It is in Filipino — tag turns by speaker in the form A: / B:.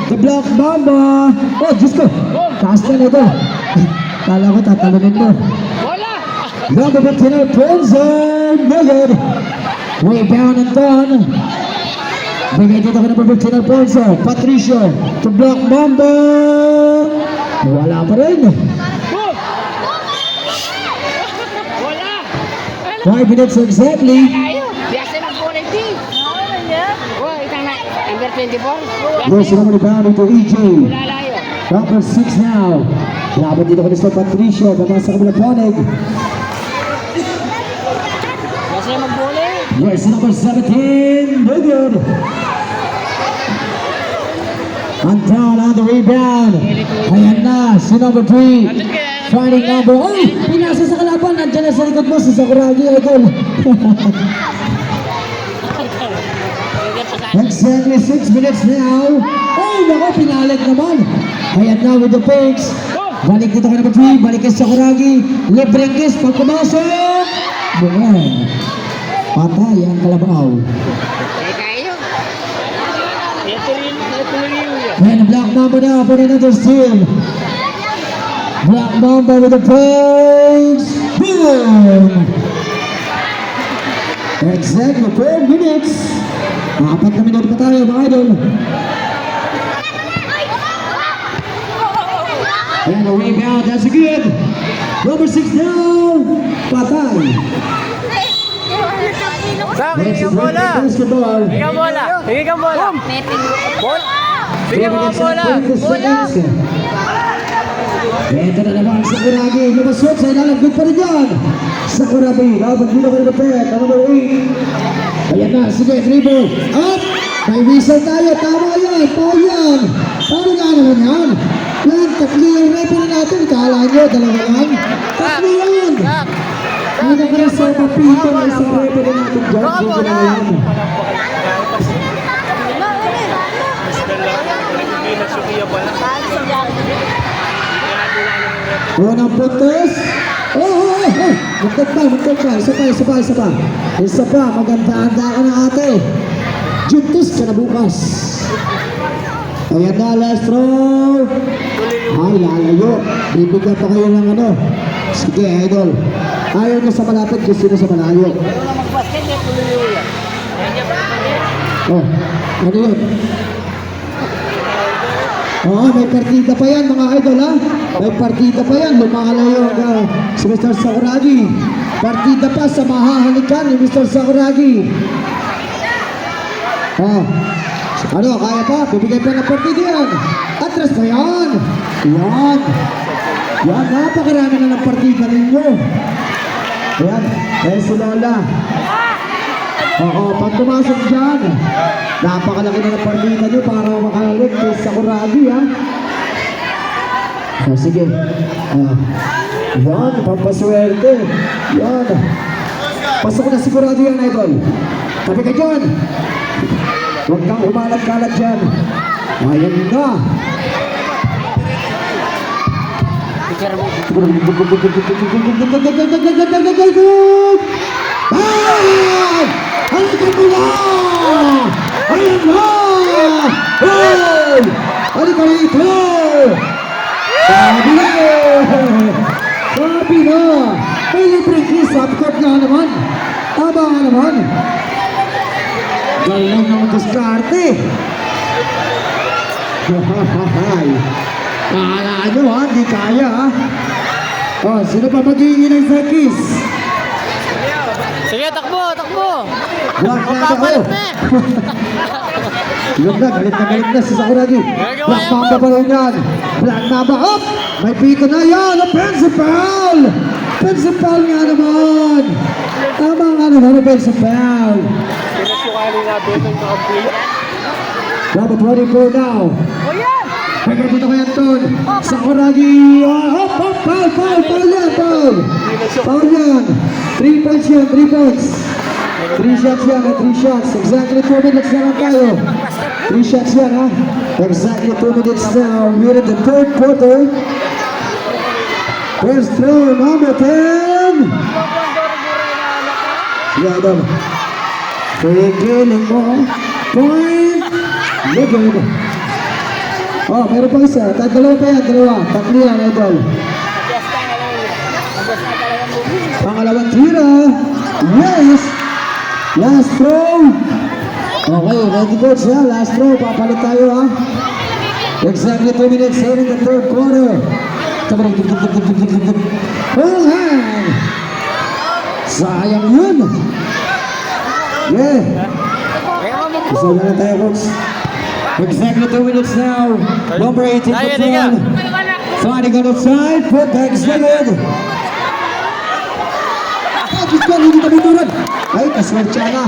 A: The Black Mamba. Oh, Diyos ko. Taas na na ito. Kala ko tatalunin mo. Number 15, Prinzen. Negative. Rebound and done. Bigay dito ka number 15, Prinzen. Patricio. The Black Mamba. Wala pa rin. 5 minutes exactly.
B: Biasa nak boleh ti. Oh, itang nak number 24.
A: Yes, number rebound into EJ.
B: Wala yo.
A: Number 6 now. Laban dito ka ni Patricio. Pagkasa ka mula Ponig.
B: Biasa nak boleh.
A: Yes, number 17. No good. And down on the rebound. Ayan na, si number 3. Fighting number. Ay! Pinasa sa kalaban. Nandiyan na sa likod mo. Si Sakuragi, idol. Exactly 6 minutes now. Ay, nako, pinalit naman. Ayan na with the fakes. Balik dito ka number 3. Balik kay Sakuragi. Libreng kiss. Pagkumasok. Bunga. Patay ang kalabaw.
B: Kayo. Ito
A: And Black Mamba now for another steal. Black Mamba with the praise. Boom! Exactly 4 minutes. 4 na minuto pa tayo mga idol. And a rebound, that's good. Number 6 down. Patay.
C: Sige kang bola.
A: Basketball.
C: Sige kang bola. Sige kang bola. Bola. Sige mo ang bola. Bola.
A: Ito na naman Sakuragi. Lumasot sa ilalim. Good pa rin yan. Sakuragi. Laban dito ka naman pet. Number 8. Ayan na. Sige. Dribble. Up. May whistle tayo. Tama yan. Paul yan. Paano nga naman yan? Yan. Tatlo yung referee natin. Kala nyo. Dalawa yan. Tatlo yan. Ano ka rin sa papito na isang referee natin dyan? Dito na yan. Unang puntos. Oh. Magkot pa. Isa pa. Maganda-handa ka na ate. Juntos ka na bukas. Ayan na, last throw. Ay, lalayo. Bibigyan pa kayo ng ano. Sige, idol. Ayaw nyo sa malapit, gusto nyo sa malayo. Oh, ano yun? Oo, may partida pa yan mga idol ha. May partida pa yan. Lumalayo si Mr. Sakuragi. Partida pa sa mahahalikan ni Mr. Sakuragi. Oh, ano, kaya pa? Bibigay pa ng partida yan. Atras pa yan. Yan, napakarami na ng partida ninyo. Ayan, si Lola. Oo, pag pumasok dyan, napakalaki na ng partida nyo para makalit kay Sakuragi, ha? O, sige. Yan, pampaswerte. Yan. Pasok na Sakuragi yan, idol. Tabi ka dyan. Huwag kang umalat-kalat dyan. Ayan na. Halika mo na! Ayan na! Hey! Halika rito! Sabi na! May libreng kiss. Upcut nga naman. Tama nga naman. Galing naman diskarte. Kala nyo ha, di kaya ha. Oh, sino pa magiging ng sa kiss?
C: Sige, takbo.
A: Black Mamba ko. Yun na, galit na si Sakuragi. Black Mamba pa rin yan. Black Mamba up. May pito na yan. Principal nga naman. Tama nga naman, Principal.
C: Pinasukali nga beto yung complete.
A: Number 24 now. Pagkat dito kay Anton. Sakuragi. Foul yan. 3 points yan, 3 points. 3 shots yan, 3 shots. Exactly 2 minutes na lang tayo. 3 shots yan, ha? Exactly 2 minutes now. We're in the third quarter. First throw, number 10. Sige, Adam. Pigiling mo. Point. Ligod. Oh, meron pa isa. Dalawa pa yan, dalawa. Tatlo yan, idol. Pangalawang tira. Yes! Last throw. Okay, ready coach ha. Last throw. Papalit tayo ha. Exactly 2 minutes here in the third quarter. Full hand. Sayang yun. Yeah. Isa na lang tayo coach. Exactly 2 minutes now. Number 18 control. Fighting on the side. Put back second. Diyos ko, hindi kami turun. Ay, kaswerte na.